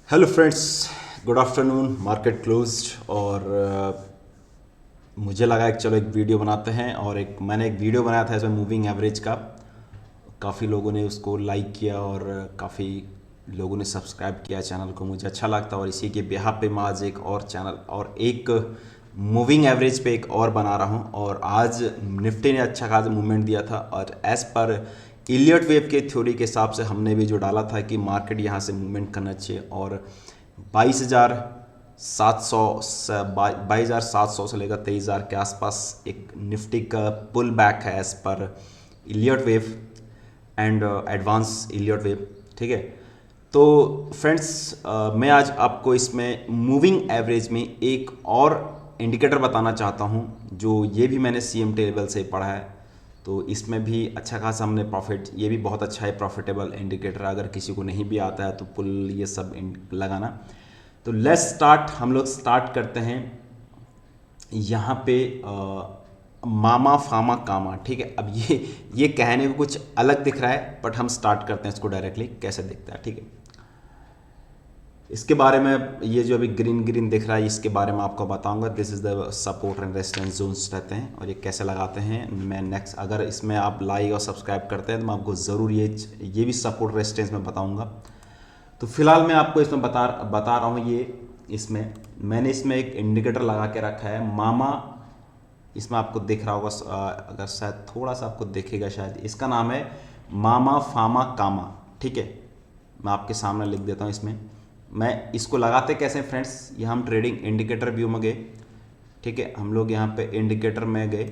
Hello friends, good afternoon. Market closed और मुझे लगा कि चलो एक वीडियो बनाते हैं। और मैंने एक वीडियो बनाया था इसमें मूविंग एवरेज का। काफ़ी लोगों ने उसको लाइक किया और काफ़ी लोगों ने सब्सक्राइब किया चैनल को। मुझे अच्छा लगता और इसी के बिहाफ पे मैं आज एक और चैनल और एक मूविंग एवरेज पे एक और बना रहा हूँ। और आज निफ्टी ने अच्छा खासा मूवमेंट दिया था और एज़ पर इलियट वेव के थ्योरी के हिसाब से हमने भी जो डाला था कि मार्केट यहाँ से मूवमेंट करना चाहिए और 22,700 22,700 से लेकर 23,000 के आसपास एक निफ्टी का पुल बैक है as per Elliot wave and advance Elliot wave. ठीक है, तो फ्रेंड्स मैं आज आपको इसमें मूविंग एवरेज में एक और इंडिकेटर बताना चाहता हूं जो ये भी मैंने सीएमटी लेवल से पढ़ा है। तो इसमें भी अच्छा खासा हमने प्रॉफिट, ये भी बहुत अच्छा है प्रॉफिटेबल इंडिकेटर। अगर किसी को नहीं भी आता है तो पुल ये सब लगाना। तो लेट्स स्टार्ट, हम लोग स्टार्ट करते हैं यहाँ पे मामा फामा कामा। ठीक है, अब ये कहने को कुछ अलग दिख रहा है बट हम स्टार्ट करते हैं इसको डायरेक्टली कैसे दिखता है। ठीक है, इसके बारे में ये जो अभी ग्रीन ग्रीन दिख रहा है इसके बारे में आपको बताऊंगा। This is the support and resistance zones रहते हैं और ये कैसे लगाते हैं। मैं नेक्स्ट अगर इसमें आप लाइक और सब्सक्राइब करते हैं तो मैं आपको ज़रूर ये भी सपोर्ट रेजिस्टेंस में बताऊंगा। तो फिलहाल मैं आपको इसमें बता रहा हूँ। ये इसमें मैंने इसमें एक इंडिकेटर लगा के रखा है मामा। इसमें आपको दिख रहा होगा, अगर शायद थोड़ा सा आपको दिखेगा शायद, इसका नाम है मामा फामा कामा। ठीक है, मैं आपके सामने लिख देता हूँ। इसमें मैं इसको लगाते कैसे फ्रेंड्स, ये हम ट्रेडिंग इंडिकेटर व्यू में गए। ठीक है, हम लोग यहाँ पे इंडिकेटर में गए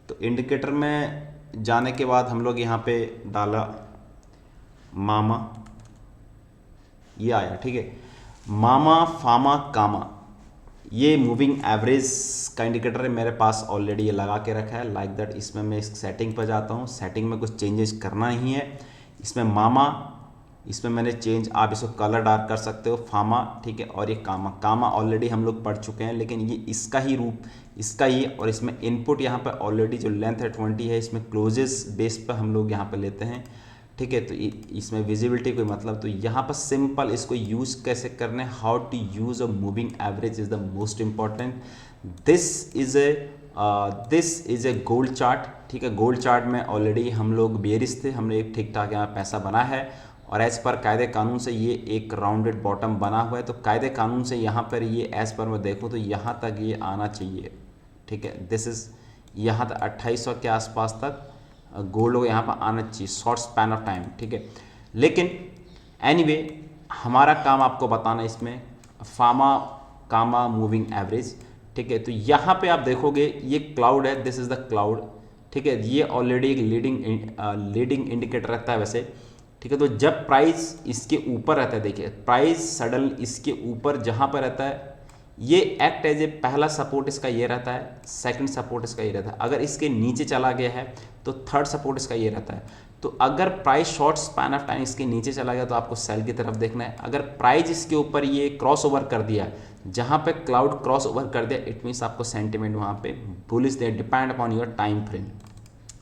तो इंडिकेटर में जाने के बाद हम लोग यहाँ पे डाला मामा, ये आया। ठीक है, मामा फामा कामा ये मूविंग एवरेज का इंडिकेटर है मेरे पास ऑलरेडी, ये लगा के रखा है लाइक दैट। इसमें मैं इस सेटिंग पर जाता हूँ, सेटिंग में कुछ चेंजेस करना नहीं है। इसमें मामा, इसमें मैंने चेंज, आप इसको कलर डार्क कर सकते हो, फामा। ठीक है, और ये कामा, कामा ऑलरेडी हम लोग पढ़ चुके हैं लेकिन ये इसका ही रूप, इसका ही। और इसमें इनपुट यहाँ पर ऑलरेडी जो लेंथ है 20 है, इसमें क्लोजेस बेस पर हम लोग यहाँ पर लेते हैं। ठीक है, तो इसमें विजिबिलिटी कोई मतलब, तो यहाँ पर सिंपल इसको यूज़ कैसे करना है, how to use a moving average is the most important. This is a gold chart. ठीक है, गोल्ड चार्ट में ऑलरेडी हम लोग बेरिश थे, हमने एक ठीक ठाक यहाँ पैसा बना है और एज़ पर कायदे कानून से ये एक राउंडेड बॉटम बना हुआ है। तो कायदे कानून से यहाँ पर ये एज़ पर मैं देखूँ तो यहाँ तक ये आना चाहिए। ठीक है, दिस इज़ यहाँ तक 2800 के आसपास तक गोल्ड को यहाँ पर आना चाहिए शॉर्ट स्पैन ऑफ टाइम। ठीक है, लेकिन एनीवे हमारा काम आपको बताना इसमें फामा कामा मूविंग एवरेज। ठीक है, तो यहाँ पे आप देखोगे ये क्लाउड है, दिस इज़ द क्लाउड। ठीक है, ये ऑलरेडी एक लीडिंग इंडिकेटर रहता है वैसे। ठीक है, तो जब प्राइस इसके ऊपर रहता है, देखिए प्राइस सडन इसके ऊपर जहाँ पर रहता है ये एक्ट एज ए पहला सपोर्ट इसका ये रहता है, सेकंड सपोर्ट इसका ये रहता है। अगर इसके नीचे चला गया है तो थर्ड सपोर्ट इसका ये रहता है। तो अगर price short span of time इसके नीचे चला गया तो आपको सेल की तरफ देखना है। अगर प्राइस इसके ऊपर ये क्रॉस ओवर कर दिया, जहाँ पे क्लाउड क्रॉस ओवर कर दिया, इट मीन्स आपको सेंटिमेंट वहाँ पे bullish they, depend upon your time frame.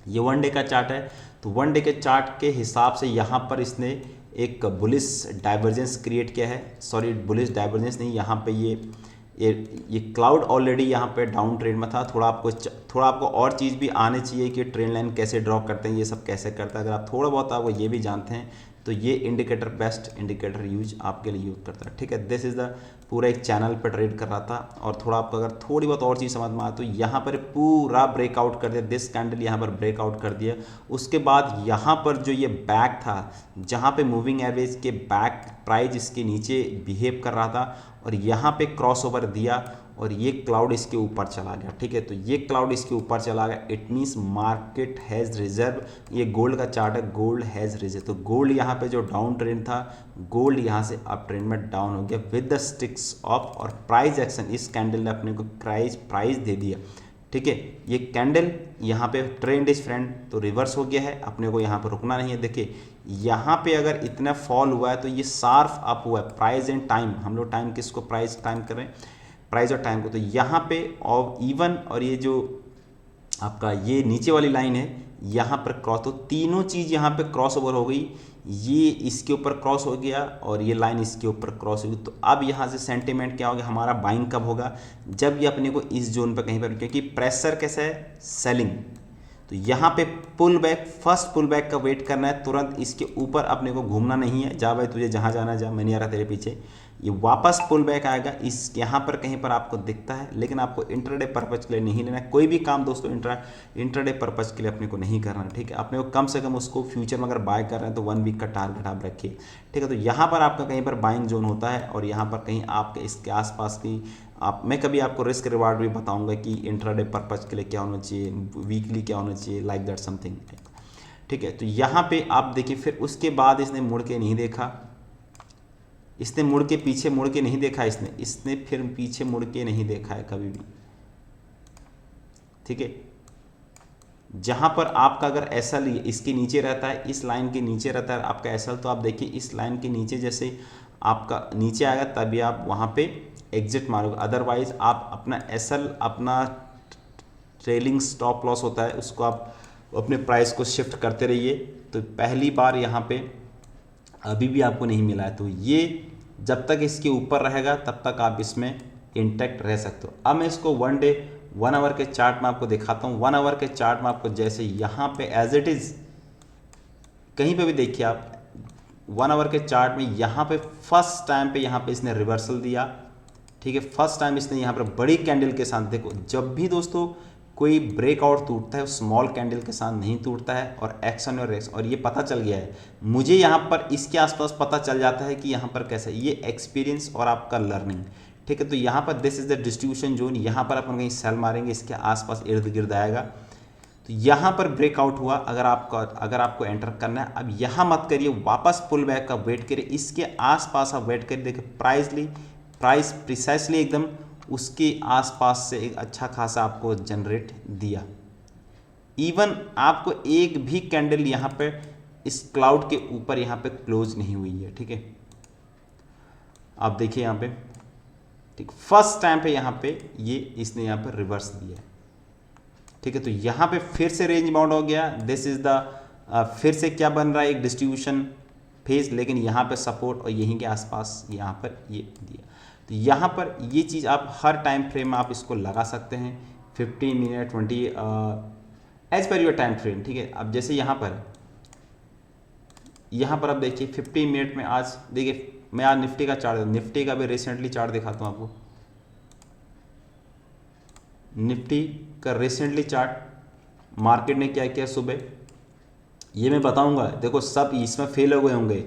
ये वन डे का चार्ट है, तो वन डे के चार्ट के हिसाब से यहाँ पर इसने एक बुलिश डाइवर्जेंस क्रिएट किया है। सॉरी, बुलिश डाइवर्जेंस नहीं, यहाँ पे ये क्लाउड ऑलरेडी यहाँ पे डाउन ट्रेंड में था। थोड़ा आपको और चीज़ भी आनी चाहिए कि ट्रेंड लाइन कैसे ड्रॉ करते हैं, ये सब कैसे करता है। अगर आप थोड़ा बहुत आपको ये भी जानते हैं तो ये इंडिकेटर बेस्ट इंडिकेटर यूज आपके लिए यूज करता है। ठीक है, दिस इज़ द पूरा एक चैनल पर ट्रेड कर रहा था। और थोड़ा आपको अगर थोड़ी बहुत और चीज़ समझ में आए तो यहाँ पर पूरा ब्रेकआउट कर दिया, दिस कैंडल यहाँ पर ब्रेकआउट कर दिया। उसके बाद यहाँ पर जो ये बैक था, जहाँ पे मूविंग एवरेज के बैक प्राइस इसके नीचे बिहेव कर रहा था और यहाँ पे क्रॉस ओवर दिया और ये क्लाउड इसके ऊपर चला गया। ठीक है, तो ये क्लाउड इसके ऊपर चला गया, it means market has reserve. ये गोल्ड का चार्ट है, गोल्ड हैज़ रिजर्व। तो गोल्ड यहाँ पे जो डाउन ट्रेंड था, गोल्ड यहाँ से अप ट्रेंड में डाउन हो गया विद द स्टिक्स ऑफ और प्राइस एक्शन। इस कैंडल ने अपने को प्राइस दे दिया। ठीक है, ये कैंडल यहाँ पे ट्रेंड इज फ्रेंड तो रिवर्स हो गया है, अपने को यहाँ पे रुकना नहीं है। देखिए यहाँ पे अगर इतना फॉल हुआ है तो ये शार्प अप हुआ है। प्राइस एंड टाइम, हम लोग टाइम किसको प्राइस टाइम कर रहे हैं, प्राइस और टाइम को। तो यहाँ पे और इवन और ये जो आपका ये नीचे वाली लाइन है यहाँ पर क्रॉस, तो तीनों चीज़ यहाँ पे क्रॉस ओवर हो गई। ये इसके ऊपर क्रॉस हो गया और ये लाइन इसके ऊपर क्रॉस होगी। तो अब यहाँ से सेंटीमेंट क्या होगा, हमारा बाइंग कब होगा, जब ये अपने को इस जोन पर कहीं पर, क्योंकि प्रेशर कैसा है, सेलिंग। तो यहाँ पे pull back, first pull back का वेट करना है, तुरंत इसके ऊपर अपने को घूमना नहीं है। जा भाई तुझे जहाँ जाना जा, मैं नहीं आ रहा तेरे पीछे। ये वापस पुल बैक आएगा, इस यहाँ पर कहीं पर आपको दिखता है, लेकिन आपको इंटरडे पर्पज के लिए नहीं लेना है। कोई भी काम दोस्तों इंटरडे पर्पज के लिए अपने को नहीं करना है, ठीक है। अपने को कम से कम उसको फ्यूचर में अगर बाय कर रहे हैं तो 1 वीक का टारगेट आप रखिए, ठीक है। तो यहाँ पर आपका कहीं पर बाइंग जोन होता है और यहाँ पर कहीं आपके इसके आसपास की मैं कभी आपको रिस्क रिवार्ड भी बताऊंगा कि इंट्राडे पर्पज के लिए क्या होना चाहिए, वीकली क्या होना चाहिए, लाइक दैट समथिंग, ठीक है। तो यहाँ पे आप देखिए, फिर उसके बाद इसने मुड़ के नहीं देखा, इसने मुड़ के पीछे मुड़ के नहीं देखा, इसने फिर पीछे मुड़ के नहीं देखा है कभी भी, ठीक है। जहां पर आपका अगर एसएल इसके नीचे रहता है, इस लाइन के नीचे रहता है आपका एसएल, तो आप देखिए इस लाइन के नीचे जैसे आपका नीचे आएगा तभी आप वहां पे एग्जिट मारोगे, अदरवाइज आप अपना एसएल, अपना ट्रेलिंग स्टॉप लॉस होता है, उसको आप अपने प्राइस को शिफ्ट करते रहिए। तो पहली बार यहाँ पे अभी भी आपको नहीं मिला है, तो ये जब तक इसके ऊपर रहेगा तब तक आप इसमें इंटैक्ट रह सकते हो। अब मैं इसको 1 आवर के चार्ट में आपको दिखाता हूँ। 1 आवर के चार्ट में आपको जैसे यहाँ पे एज इट इज़ कहीं पे भी देखिए आप 1 आवर के चार्ट में यहाँ पे फर्स्ट टाइम पे यहाँ पे इसने रिवर्सल दिया, ठीक है। फर्स्ट टाइम इसने यहाँ पर बड़ी कैंडल के साथ, देखो जब भी दोस्तों कोई ब्रेकआउट टूटता है स्मॉल कैंडल के साथ नहीं टूटता है, और एक्शन और एक्स, और ये पता चल गया है मुझे यहाँ पर, इसके आसपास पता चल जाता है कि यहाँ पर कैसा है, ये एक्सपीरियंस और आपका लर्निंग, ठीक है। तो यहाँ पर this is the distribution zone, यहाँ पर अपन कहीं सेल मारेंगे, इसके आसपास इर्द गिर्द आएगा। तो यहाँ पर ब्रेकआउट हुआ, अगर आपको एंटर करना है, अब यहाँ मत करिए, वापस पुल बैक का वेट करिए, इसके आसपास आप वेट करिए। देखिए प्राइस प्रिसाइसली एकदम उसके आसपास से एक अच्छा खासा आपको जनरेट दिया। इवन आपको एक भी कैंडल यहाँ पे इस क्लाउड के ऊपर यहाँ पे क्लोज नहीं हुई है, ठीक है। आप देखिए यहाँ पे, ठीक, फर्स्ट टाइम पे यहाँ पे ये इसने यहाँ पे रिवर्स दिया है, ठीक है। तो यहाँ पे फिर से रेंज बाउंड हो गया, दिस इज द फिर से क्या बन रहा है, एक डिस्ट्रीब्यूशन फेज, लेकिन यहाँ पे सपोर्ट और यहीं के आसपास यहाँ पर ये दिया। तो यहाँ पर ये चीज़ आप हर टाइम फ्रेम में आप इसको लगा सकते हैं, 15 minute 20 as per your time frame, ठीक है। अब जैसे यहाँ पर आप देखिए 15 मिनट में, आज देखिए मैं आज निफ्टी का चार्ट, निफ्टी का भी रिसेंटली चार्ट दिखाता हूँ आपको। निफ्टी का रिसेंटली चार्ट, मार्केट ने क्या किया सुबह, ये मैं बताऊंगा। देखो सब इसमें फेल हो गए होंगे,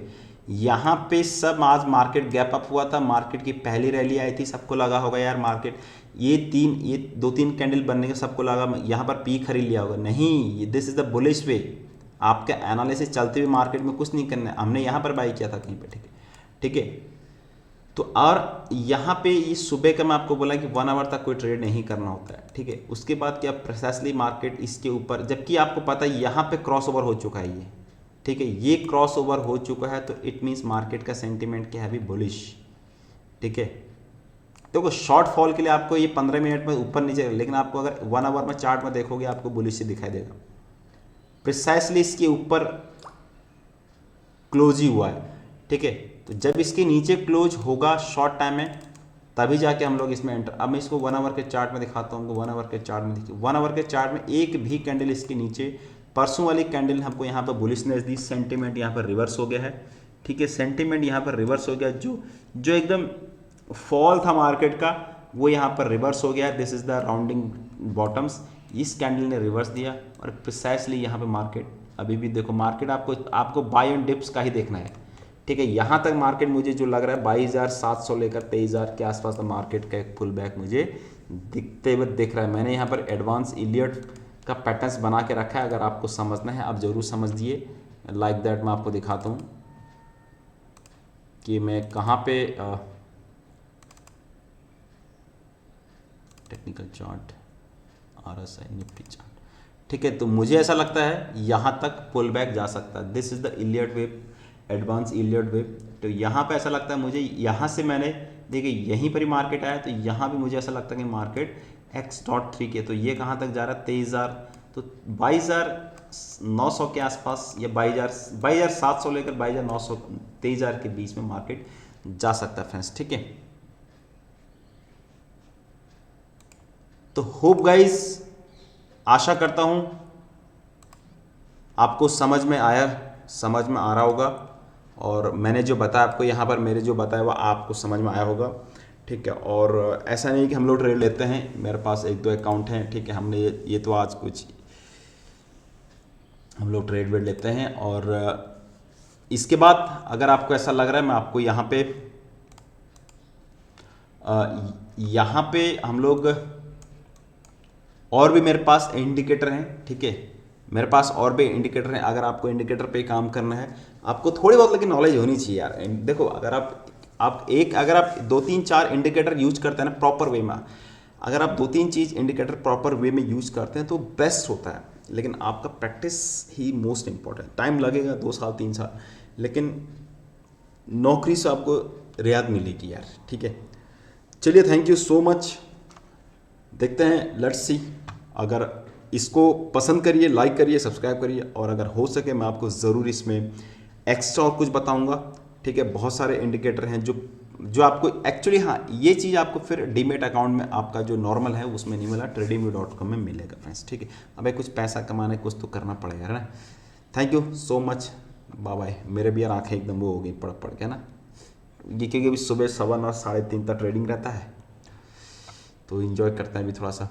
यहाँ पे सब आज मार्केट गैप अप हुआ था, मार्केट की पहली रैली आई थी, सबको लगा होगा यार मार्केट ये 2-3 कैंडल बनने का सबको लगा यहाँ पर पी खरीद लिया होगा। नहीं, दिस इज द बुलिश वे, आपका एनालिसिस चलते हुए मार्केट में कुछ नहीं करना है। हमने यहाँ पर बाई किया था कहीं पे, ठीक है, ठीक है। तो और यहाँ पे ये सुबह का मैं आपको बोला कि 1 आवर तक कोई ट्रेड नहीं करना होता है, ठीक है। उसके बाद क्या प्रिसाइसली मार्केट इसके ऊपर, जबकि आपको पता है यहाँ पे क्रॉस ओवर हो चुका है ये, ठीक है, ये क्रॉस ओवर हो चुका है, तो इट मीन्स मार्केट का सेंटीमेंट क्या है अभी, बुलिश, ठीक है। देखो शॉर्ट फॉल के लिए आपको ये 15 मिनट में ऊपर नीचे, लेकिन आपको अगर 1 आवर में चार्ट में देखोगे आपको बुलिश से दिखाई देगा, प्रिसाइसली इसके ऊपर क्लोज ही हुआ है, ठीक है। तो जब इसके नीचे क्लोज होगा शॉर्ट टाइम में, तभी जाके हम लोग इसमें एंटर। अब मैं इसको 1 आवर के चार्ट में दिखाता हूँ। 1 आवर के चार्ट में देखिए, 1 आवर के चार्ट में एक भी कैंडल इसके नीचे, परसों वाली कैंडल हमको यहाँ पर बुलिशनेस दी, सेंटीमेंट यहाँ पर रिवर्स हो गया है, ठीक है। सेंटीमेंट यहाँ पर रिवर्स हो गया, जो एकदम फॉल था मार्केट का वो यहाँ पर रिवर्स हो गया। This is the rounding bottoms, इस कैंडल ने रिवर्स दिया, और प्रिसाइसली यहाँ पे मार्केट अभी भी देखो, मार्केट आपको बाय ऑन डिप्स का ही देखना है, ठीक है। यहाँ तक मार्केट मुझे जो लग रहा है 22,700 लेकर 23,000 के आसपास का मार्केट का एक पुल बैक मुझे दिखते हुए दिख रहा है। मैंने यहाँ पर एडवांस इलियट का पैटर्न्स बना के रखा है, अगर आपको समझना है आप ज़रूर समझिए। लाइक दैट मैं आपको दिखाता हूँ कि मैं कहाँ पे technical chart, RSI Nifty chart, ठीक है। तो मुझे ऐसा लगता है यहाँ तक पुल बैक जा सकता है। This is the Elliot wave, advance Elliot wave. तो यहाँ पे ऐसा लगता है मुझे, यहाँ से मैंने देखिए यहीं पर ही मार्केट आया, तो यहाँ भी मुझे ऐसा लगता है कि मार्केट X.3 के, तो ये कहाँ तक जा रहा है, तो 22,900 के आसपास या 22,700 लेकर 22,900 23,000 के बीच में मार्केट जा सकता है फ्रेंड्स, ठीक है। तो होप गाइस, आशा करता हूं आपको समझ में आ रहा होगा, और मैंने जो बताया आपको यहाँ पर, मेरे जो बताया वो आपको समझ में आया होगा, ठीक है। और ऐसा नहीं कि हम लोग ट्रेड लेते हैं, मेरे पास 1-2 अकाउंट हैं, ठीक है। हमने ये तो आज कुछ हम लोग ट्रेड वेड लेते हैं। और इसके बाद अगर आपको ऐसा लग रहा है, मैं आपको यहाँ पे हम लोग और भी मेरे पास इंडिकेटर हैं, ठीक है। मेरे पास और भी इंडिकेटर हैं। अगर आपको इंडिकेटर पे काम करना है, आपको थोड़ी बहुत लेकिन नॉलेज होनी चाहिए यार। देखो, अगर अगर आप 2-3-4 इंडिकेटर यूज करते हैं ना प्रॉपर वे में, अगर आप 2-3 चीज़ इंडिकेटर प्रॉपर वे में यूज करते हैं तो बेस्ट होता है। लेकिन आपका प्रैक्टिस ही मोस्ट इंपॉर्टेंट। टाइम लगेगा 2 साल 3 साल, लेकिन नौकरी से आपको रियायत मिलेगी यार, ठीक है। चलिए, थैंक यू सो मच। देखते हैं, लेट्स सी। अगर इसको पसंद करिए, लाइक करिए, सब्सक्राइब करिए, और अगर हो सके मैं आपको ज़रूर इसमें एक्स्ट्रा और कुछ बताऊंगा, ठीक है। बहुत सारे इंडिकेटर हैं जो आपको एक्चुअली, हाँ, ये चीज़ आपको फिर डीमेट अकाउंट में आपका जो नॉर्मल है उसमें नहीं मिला, tradingview.com में मिलेगा फ्रेंड्स, ठीक है। अबे कुछ पैसा कमाने कुछ तो करना पड़ेगा, है ना। Thank you so much, bye bye. मेरे भी यार आँखें एकदम वो हो गई पढ़ पढ़ के ना, ये क्योंकि अभी सुबह 9:15 3:30 तक ट्रेडिंग रहता है, तो इन्जॉय करते हैं अभी थोड़ा सा।